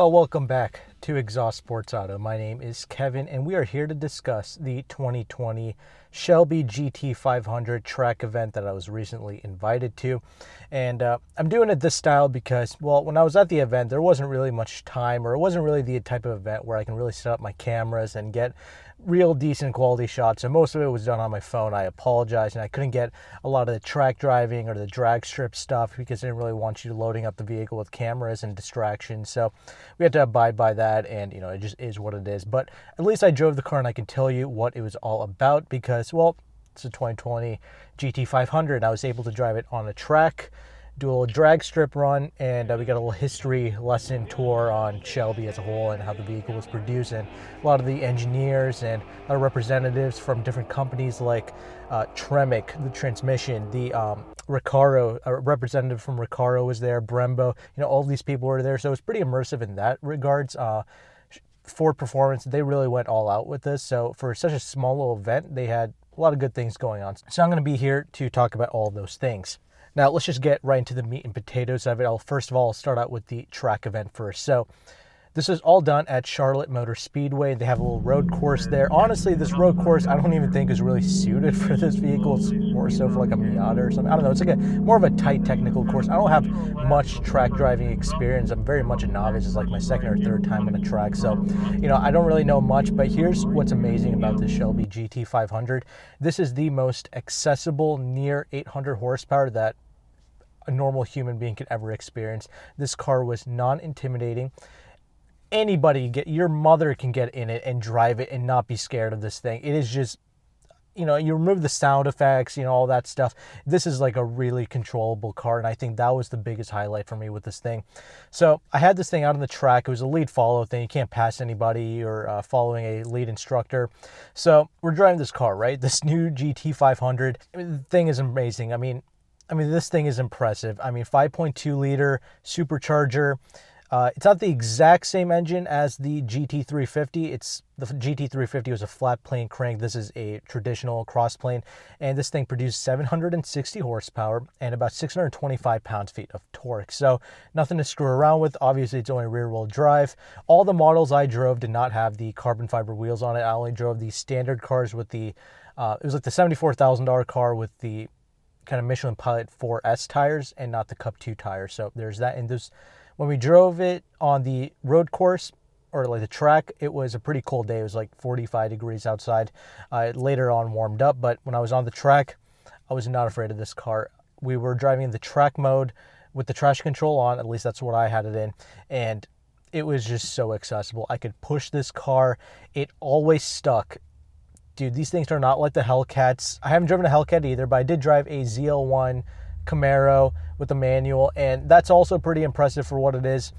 Well, welcome back to Exhaust Sports Auto. My name is Kevin, and we are here to discuss the 2020 Shelby GT500 track event that I was recently invited to. And I'm doing it this style because, well, when I was at the event, there wasn't really much time, or it wasn't really the type of event where I can really set up my cameras and get real decent quality shots. So most of it was done on my phone. I apologize, and I couldn't get a lot of the track driving or the drag strip stuff because I didn't really want you loading up the vehicle with cameras and distractions. So we had to abide by that, and it just is what it is. But at least I drove the car and I can tell you what it was all about because, well, it's a 2020 GT500. I was able to drive it on a track, do a little drag strip run, and we got a little history lesson tour on Shelby as a whole and how the vehicle was produced, and a lot of the engineers and a lot of representatives from different companies like Tremec, the transmission, the Recaro, a representative from Recaro was there, Brembo, all these people were there, so it's pretty immersive in that regards. Ford Performance, they really went all out with this, so for such a small little event, they had a lot of good things going on. So I'm going to be here to talk about all of those things. Now, let's just get right into the meat and potatoes of it. First of all, I'll start out with the track event first. So this is all done at Charlotte Motor Speedway. They have a little road course there. Honestly, this road course, I don't even think is really suited for this vehicle. It's more so for like a Miata or something. I don't know. It's like more of a tight technical course. I don't have much track driving experience. I'm very much a novice. It's like my second or third time on a track. So, I don't really know much, but here's what's amazing about this Shelby GT500. This is the most accessible near 800 horsepower that a normal human being could ever experience. This car was non-intimidating. Your mother can get in it and drive it and not be scared of this thing. It is just, you remove the sound effects, all that stuff. This is like a really controllable car, and I think that was the biggest highlight for me with this thing. So I had this thing out on the track. It was a lead follow thing. You can't pass anybody or following a lead instructor. So we're driving this car, right? This new GT500. The thing is amazing. I mean, this thing is impressive. 5.2 liter supercharger. It's not the exact same engine as the GT350. The GT350 was a flat plane crank. This is a traditional cross plane, and this thing produced 760 horsepower and about 625 pounds-feet of torque. So nothing to screw around with. Obviously, it's only rear-wheel drive. All the models I drove did not have the carbon fiber wheels on it. I only drove the standard cars with the, it was like the $74,000 car with the kind of Michelin Pilot 4S tires and not the Cup 2 tires. So there's that. And when we drove it on the road course or like the track, it was a pretty cold day. It was like 45 degrees outside. It later on warmed up, but when I was on the track, I was not afraid of this car. We were driving in the track mode with the traction control on, at least that's what I had it in, and it was just so accessible. I could push this car. It always stuck. Dude, these things are not like the Hellcats. I haven't driven a Hellcat either, but I did drive a ZL1 Camaro with a manual, and that's also pretty impressive for what it is.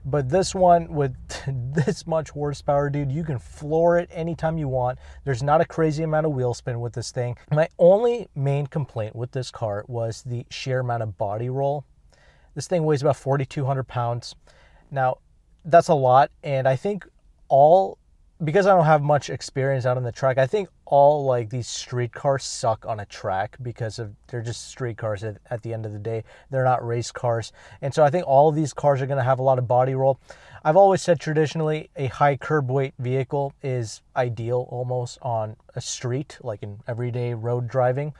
But this one with this much horsepower, dude, you can floor it anytime you want. There's not a crazy amount of wheel spin with this thing. My only main complaint with this car was the sheer amount of body roll. This thing weighs about 4,200 pounds. Now, that's a lot, and I think because I don't have much experience out on the track, I think all like these street cars suck on a track because they're just street cars at the end of the day. They're not race cars. And so I think all of these cars are going to have a lot of body roll. I've always said traditionally a high curb weight vehicle is ideal almost on a street, like in everyday road driving.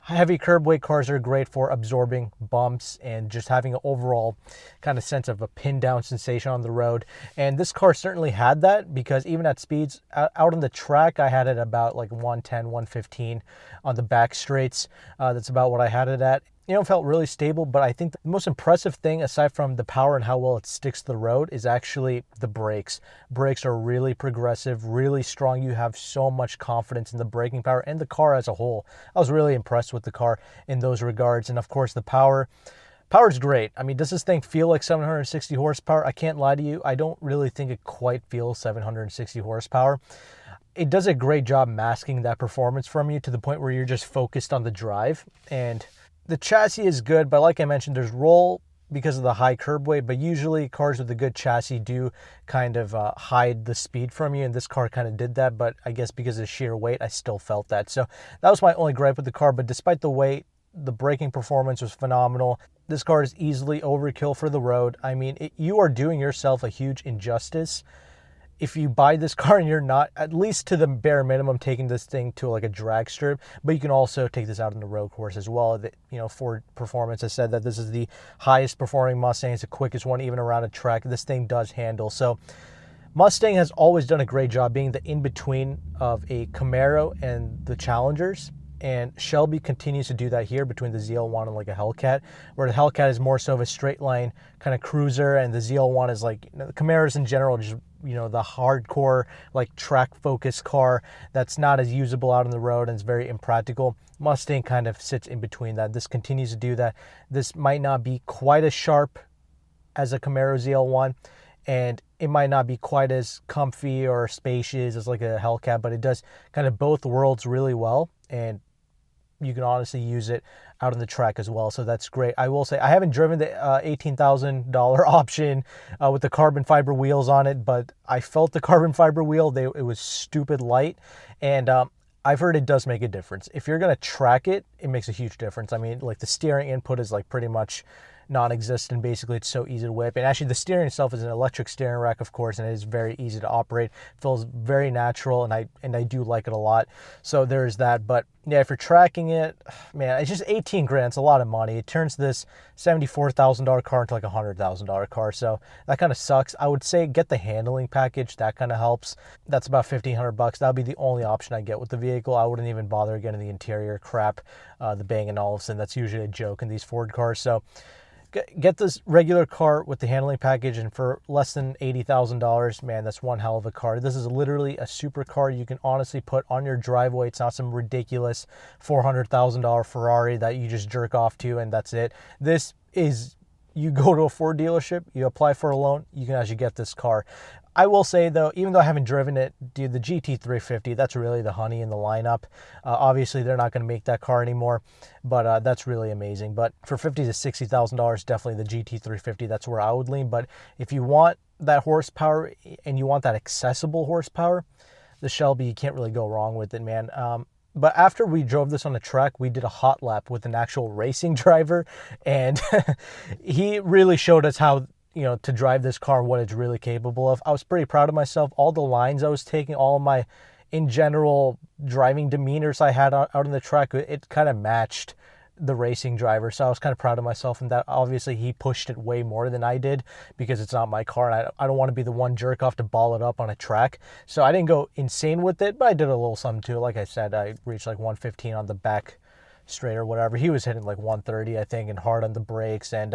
Heavy curb weight cars are great for absorbing bumps and just having an overall kind of sense of a pin down sensation on the road. And this car certainly had that, because even at speeds out on the track, I had it about like 110, 115 on the back straights. That's about what I had it at. It felt really stable, but I think the most impressive thing, aside from the power and how well it sticks to the road, is actually the brakes. Brakes are really progressive, really strong. You have so much confidence in the braking power and the car as a whole. I was really impressed with the car in those regards. And of course, the power. Power's great. Does this thing feel like 760 horsepower? I can't lie to you. I don't really think it quite feels 760 horsepower. It does a great job masking that performance from you to the point where you're just focused on the drive. And the chassis is good, but like I mentioned, there's roll because of the high curb weight, but usually cars with a good chassis do kind of hide the speed from you, and this car kind of did that, but I guess because of sheer weight, I still felt that. So that was my only gripe with the car, but despite the weight, The braking performance was phenomenal. This car is easily overkill for the road. I mean, you are doing yourself a huge injustice if you buy this car and you're not, at least to the bare minimum, taking this thing to like a drag strip. But you can also take this out on the road course as well. Ford Performance has said that this is the highest performing Mustang. It's the quickest one even around a track. This thing does handle. So Mustang has always done a great job being the in-between of a Camaro and the Challengers. And Shelby continues to do that here between the ZL1 and like a Hellcat, where the Hellcat is more so of a straight line kind of cruiser, and the ZL1 is like, the Camaros in general, just, the hardcore, like track focused car that's not as usable out on the road and it's very impractical. Mustang kind of sits in between that. This continues to do that. This might not be quite as sharp as a Camaro ZL1, and it might not be quite as comfy or spacious as like a Hellcat, but it does kind of both worlds really well, and you can honestly use it out on the track as well. So that's great. I will say I haven't driven the $18,000 option with the carbon fiber wheels on it, but I felt the carbon fiber wheel. It was stupid light, and I've heard it does make a difference. If you're going to track it, it makes a huge difference. I mean, like the steering input is like pretty much non-existent. Basically, it's so easy to whip, and actually the steering itself is an electric steering rack, of course, and it is very easy to operate. Feels very natural, and I do like it a lot. So there's that. But yeah, if you're tracking it, man, it's just 18 grand. It's a lot of money. It turns this $74,000 car into like a $100,000 car, so that kind of sucks. I would say get the handling package. That kind of helps. That's about $1,500. That would be the only option I get with the vehicle. I wouldn't even bother getting the interior crap, the Bang & Olufsen. That's usually a joke in these Ford cars. So get this regular car with the handling package, and for less than $80,000, man, that's one hell of a car. This is literally a supercar you can honestly put on your driveway. It's not some ridiculous $400,000 Ferrari that you just jerk off to and that's it. This is, you go to a Ford dealership, you apply for a loan, you can actually get this car. I will say, though, even though I haven't driven it, dude, the GT350, that's really the honey in the lineup. Obviously, they're not going to make that car anymore, but that's really amazing. But for $50,000 to $60,000, definitely the GT350, that's where I would lean. But if you want that horsepower and you want that accessible horsepower, the Shelby, you can't really go wrong with it, man. But after we drove this on the track, we did a hot lap with an actual racing driver, and he really showed us how, to drive this car, what it's really capable of. I was pretty proud of myself. All the lines I was taking, all of my, in general, driving demeanors I had out on the track, it kind of matched the racing driver. So I was kind of proud of myself in that. Obviously, he pushed it way more than I did because it's not my car, and I don't want to be the one jerk off to ball it up on a track. So I didn't go insane with it, but I did a little something too. Like I said, I reached like 115 on the back straight or whatever. He was hitting like 130, I think, and hard on the brakes. And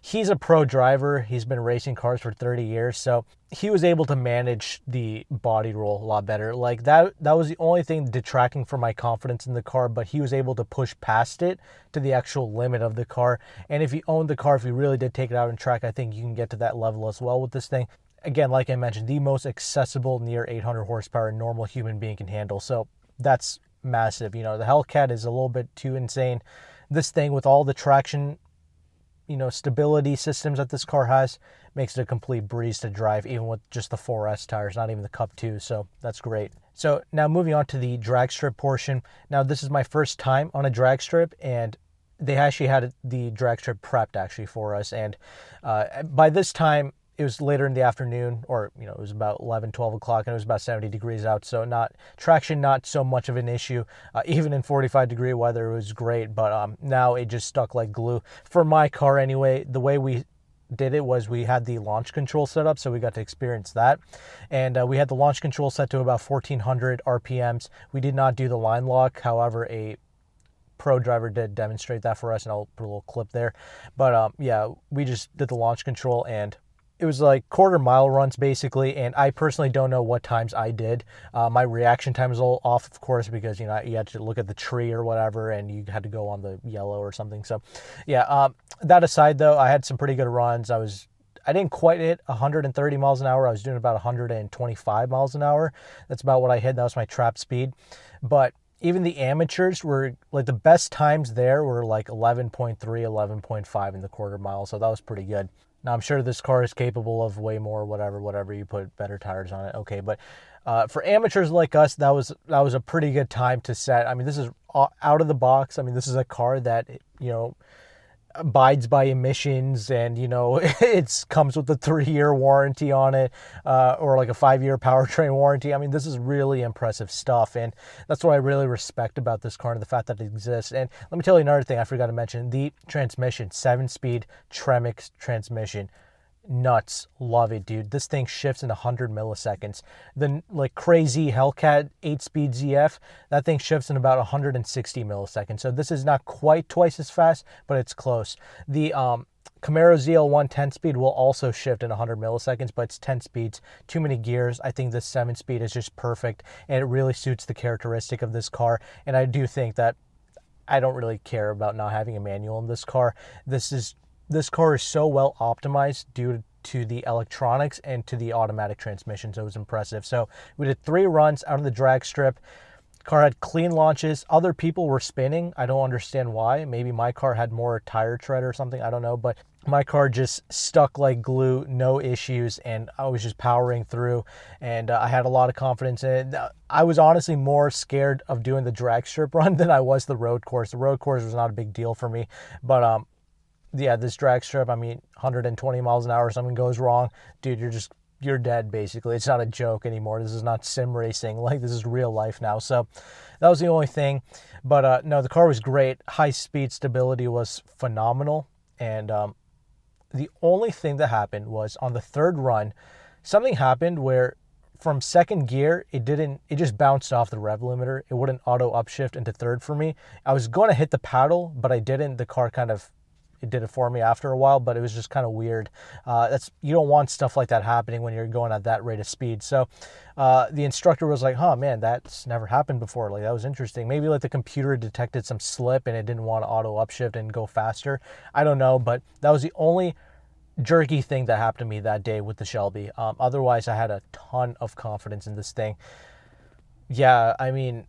he's a pro driver. He's been racing cars for 30 years. So he was able to manage the body roll a lot better. Like that was the only thing detracting from my confidence in the car, but he was able to push past it to the actual limit of the car. And if you owned the car, if you really did take it out on track, I think you can get to that level as well with this thing. Again, like I mentioned, the most accessible near 800 horsepower a normal human being can handle. So that's massive. The Hellcat is a little bit too insane. This thing, with all the traction, stability systems that this car has, makes it a complete breeze to drive, even with just the 4S tires, not even the Cup 2. So that's great. So now moving on to the drag strip portion. Now this is my first time on a drag strip, and they actually had the drag strip prepped actually for us. And by this time, it was later in the afternoon, or, it was about 11, 12 o'clock, and it was about 70 degrees out. So traction, not so much of an issue. Even in 45-degree weather, it was great. But now it just stuck like glue. For my car anyway, the way we did it was we had the launch control set up, so we got to experience that. And we had the launch control set to about 1,400 RPMs. We did not do the line lock. However, a pro driver did demonstrate that for us, and I'll put a little clip there. But yeah, we just did the launch control, and it was like quarter-mile runs, basically, and I personally don't know what times I did. My reaction time was a little off, of course, because, you had to look at the tree or whatever, and you had to go on the yellow or something. So, yeah, that aside, though, I had some pretty good runs. I didn't quite hit 130 miles an hour. I was doing about 125 miles an hour. That's about what I hit. That was my trap speed. But even the amateurs were, like, the best times there were like 11.3, 11.5 in the quarter mile, so that was pretty good. Now, I'm sure this car is capable of way more, whatever you put better tires on it. Okay, but for amateurs like us, that was a pretty good time to set. I mean, this is out of the box, I mean, this is a car that, abides by emissions, and it comes with a 3-year warranty on it, or like a 5-year powertrain warranty. I mean, this is really impressive stuff, and that's what I really respect about this car, and the fact that it exists. And let me tell you another thing I forgot to mention: the transmission, 7-speed Tremix transmission. Nuts. Love it, dude. This thing shifts in 100 milliseconds. The like crazy Hellcat 8-speed ZF, that thing shifts in about 160 milliseconds. So this is not quite twice as fast, but it's close. The Camaro ZL1 10-speed will also shift in 100 milliseconds, but it's 10 speeds, too many gears. I think this 7-speed is just perfect, and it really suits the characteristic of this car. And I do think that I don't really care about not having a manual in this car. This car is so well optimized due to the electronics and to the automatic transmission, so it was impressive. So we did 3 runs out on the drag strip. Car had clean launches. Other people were spinning. I don't understand why. Maybe my car had more tire tread or something. I don't know, but my car just stuck like glue, no issues, and I was just powering through, and I had a lot of confidence in it. I was honestly more scared of doing the drag strip run than I was the road course. The road course was not a big deal for me, but yeah, this drag strip, I mean, 120 miles an hour, something goes wrong, dude, you're dead, basically. It's not a joke anymore. This is not sim racing. Like, this is real life now. So that was the only thing. But no, the car was great. High speed stability was phenomenal. And the only thing that happened was on the third run, something happened where from second gear, it just bounced off the rev limiter. It wouldn't auto upshift into third for me. I was going to hit the paddle, but I didn't. The car it did it for me after a while, but it was just kind of weird. You don't want stuff like that happening when you're going at that rate of speed. So the instructor was like, "Huh, man, that's never happened before. Like, that was interesting. Maybe like the computer detected some slip and it didn't want to auto upshift and go faster. I don't know, but that was the only jerky thing that happened to me that day with the Shelby. Otherwise, I had a ton of confidence in this thing. Yeah, I mean,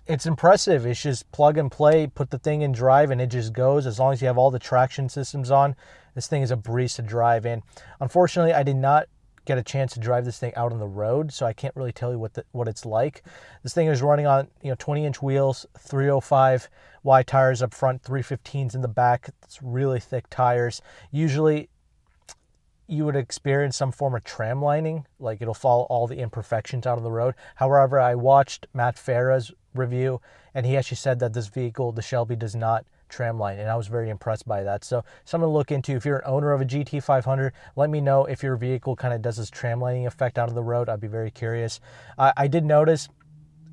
it's impressive. It's just plug and play, put the thing in drive, and it just goes. As long as you have all the traction systems on, this thing is a breeze to drive in. Unfortunately, I did not get a chance to drive this thing out on the road, so I can't really tell you what it's like. This thing is running on 20-inch wheels, 305 wide tires up front, 315s in the back. It's really thick tires. Usually, you would experience some form of tram lining, like it'll follow all the imperfections out on the road. However, I watched Matt Farah's review, and he actually said that this vehicle, the Shelby, does not tramline, and I was very impressed by that. So something to look into. If you're an owner of a GT500, let me know if your vehicle kind of does this tramlining effect out on the road. I'd be very curious. I did notice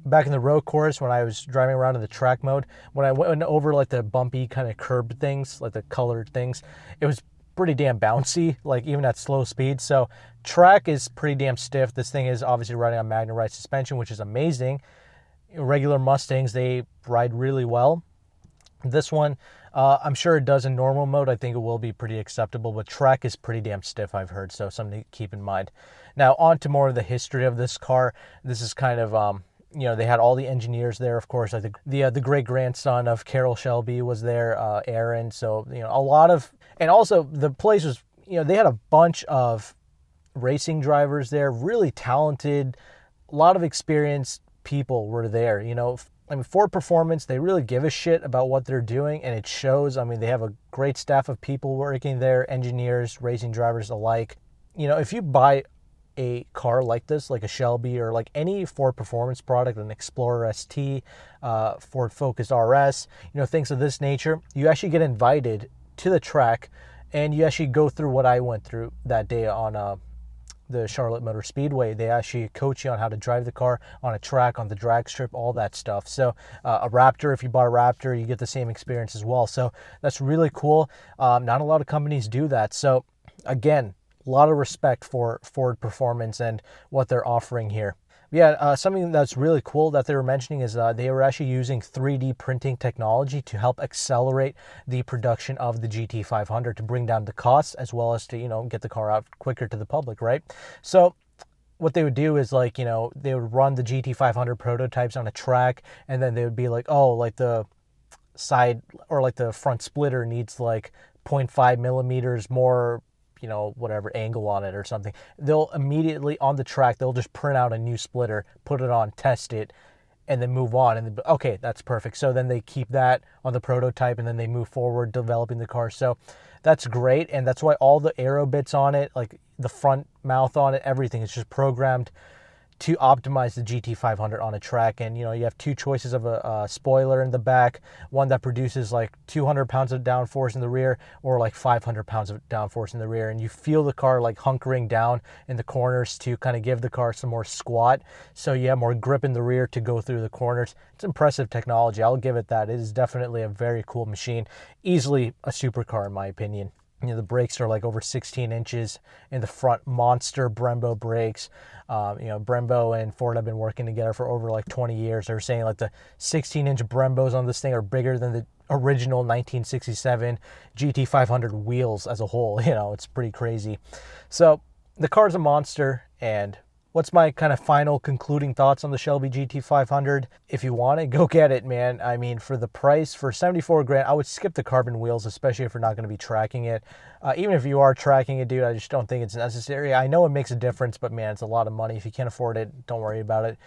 back in the road course when I was driving around in the track mode, when I went over like the bumpy kind of curb things, like the colored things, it was pretty damn bouncy, like even at slow speed. So track is pretty damn stiff. This thing is obviously riding on Magna Ride suspension, which is amazing. Regular Mustangs, they ride really well. This one, I'm sure it does in normal mode. I think it will be pretty acceptable, but track is pretty damn stiff, I've heard, so something to keep in mind. Now, on to more of the history of this car. This is kind of, they had all the engineers there, of course. I think the great-grandson of Carroll Shelby was there, Aaron, so, a lot of, and also the place was, they had a bunch of racing drivers there, really talented, a lot of experienced people were there. I mean, Ford Performance, they really give a shit about what they're doing, and it shows. I mean, they have a great staff of people working there, engineers, racing drivers alike. If you buy a car like this, like a Shelby or like any Ford Performance product, an Explorer ST, Ford Focus RS, things of this nature, you actually get invited to the track, and you actually go through what I went through that day on the Charlotte Motor Speedway. They actually coach you on how to drive the car on a track, on the drag strip, all that stuff. So a Raptor, if you buy a Raptor, you get the same experience as well. So that's really cool. Not a lot of companies do that. So again, a lot of respect for Ford Performance and what they're offering here. Yeah, something that's really cool that they were mentioning is they were actually using 3D printing technology to help accelerate the production of the GT500 to bring down the costs, as well as to, get the car out quicker to the public, right? So what they would do is they would run the GT500 prototypes on a track, and then they would be like, oh, like the side or like the front splitter needs like 0.5 millimeters more, whatever angle on it or something. They'll immediately on the track, they'll just print out a new splitter, put it on, test it, and then move on. And then, okay, that's perfect. So then they keep that on the prototype, and then they move forward developing the car. So that's great, and that's why all the aero bits on it, like the front mouth on it, everything is just programmed to optimize the GT500 on a track. And you know, you have two choices of a spoiler in the back, one that produces like 200 pounds of downforce in the rear, or like 500 pounds of downforce in the rear, and you feel the car like hunkering down in the corners to kind of give the car some more squat, so you have more grip in the rear to go through the corners. It's impressive technology, I'll give it that. It is definitely a very cool machine, easily a supercar in my opinion. You know, the brakes are like over 16 inches in the front, monster Brembo brakes. You know, Brembo and Ford have been working together for over like 20 years. They're saying like the 16-inch Brembos on this thing are bigger than the original 1967 GT500 wheels as a whole. You know, it's pretty crazy. So the car's a monster. And what's my kind of final concluding thoughts on the Shelby GT500? If you want it, go get it, man. I mean, for the price, for 74 grand, I would skip the carbon wheels, especially if you're not going to be tracking it. Even if you are tracking it, dude, I just don't think it's necessary. I know it makes a difference, but man, it's a lot of money. If you can't afford it, don't worry about it.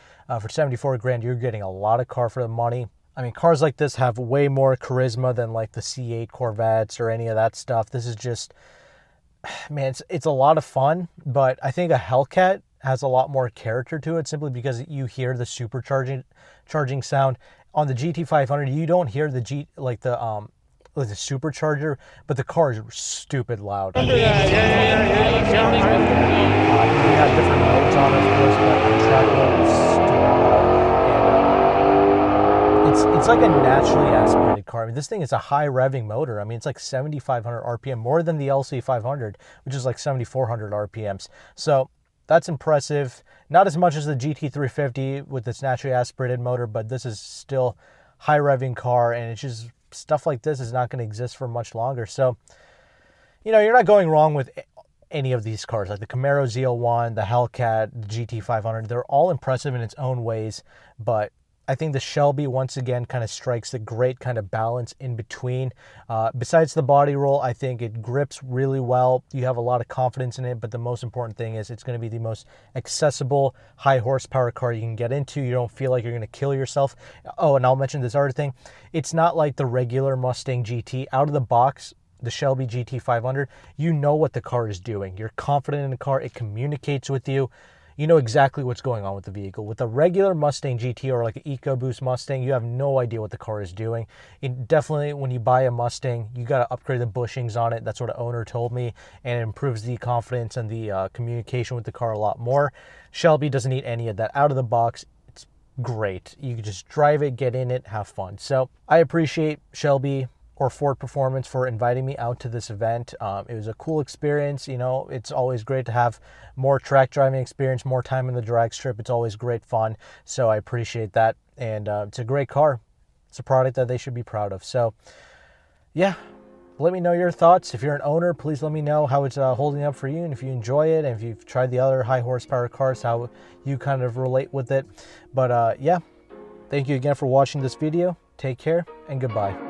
For 74 grand, you're getting a lot of car for the money. I mean, cars like this have way more charisma than like the C8 Corvettes or any of that stuff. This is just, man, it's a lot of fun, but I think a Hellcat has a lot more character to it, simply because you hear the supercharging sound. On the GT500, you don't hear the the supercharger, but the car is stupid loud. We have different modes on it, of course, but the track mode is stupid loud. And it's like a naturally aspirated car. I mean, this thing is a high revving motor. I mean, it's like 7,500 RPM, more than the LC500, which is like 7,400 RPMs. So that's impressive. Not as much as the GT350 with its naturally aspirated motor, but this is still high revving car, and it's just stuff like this is not going to exist for much longer. So, you know, you're not going wrong with any of these cars, like the Camaro ZL1, the Hellcat, the GT500. They're all impressive in its own ways, but I think the Shelby once again kind of strikes the great kind of balance in between. Besides the body roll, I think it grips really well. You have a lot of confidence in it, but the most important thing is it's going to be the most accessible high horsepower car you can get into. You don't feel like you're going to kill yourself. Oh, and I'll mention this other thing. It's not like the regular Mustang GT. Out of the box, the Shelby GT500, you know what the car is doing. You're confident in the car. It communicates with you. You know exactly what's going on with the vehicle. With a regular Mustang GT or like an EcoBoost Mustang, you have no idea what the car is doing. It definitely, when you buy a Mustang, you got to upgrade the bushings on it. That's what the owner told me, and it improves the confidence and the communication with the car a lot more. Shelby doesn't need any of that. Out of the box, it's great. You can just drive it, get in it, have fun. So I appreciate Shelby or Ford Performance for inviting me out to this event. It was a cool experience. You know, it's always great to have more track driving experience, more time in the drag strip. It's always great fun. So I appreciate that. And it's a great car. It's a product that they should be proud of. So yeah, let me know your thoughts. If you're an owner, please let me know how it's holding up for you, and if you enjoy it, and if you've tried the other high horsepower cars, how you kind of relate with it. But yeah, thank you again for watching this video. Take care and goodbye.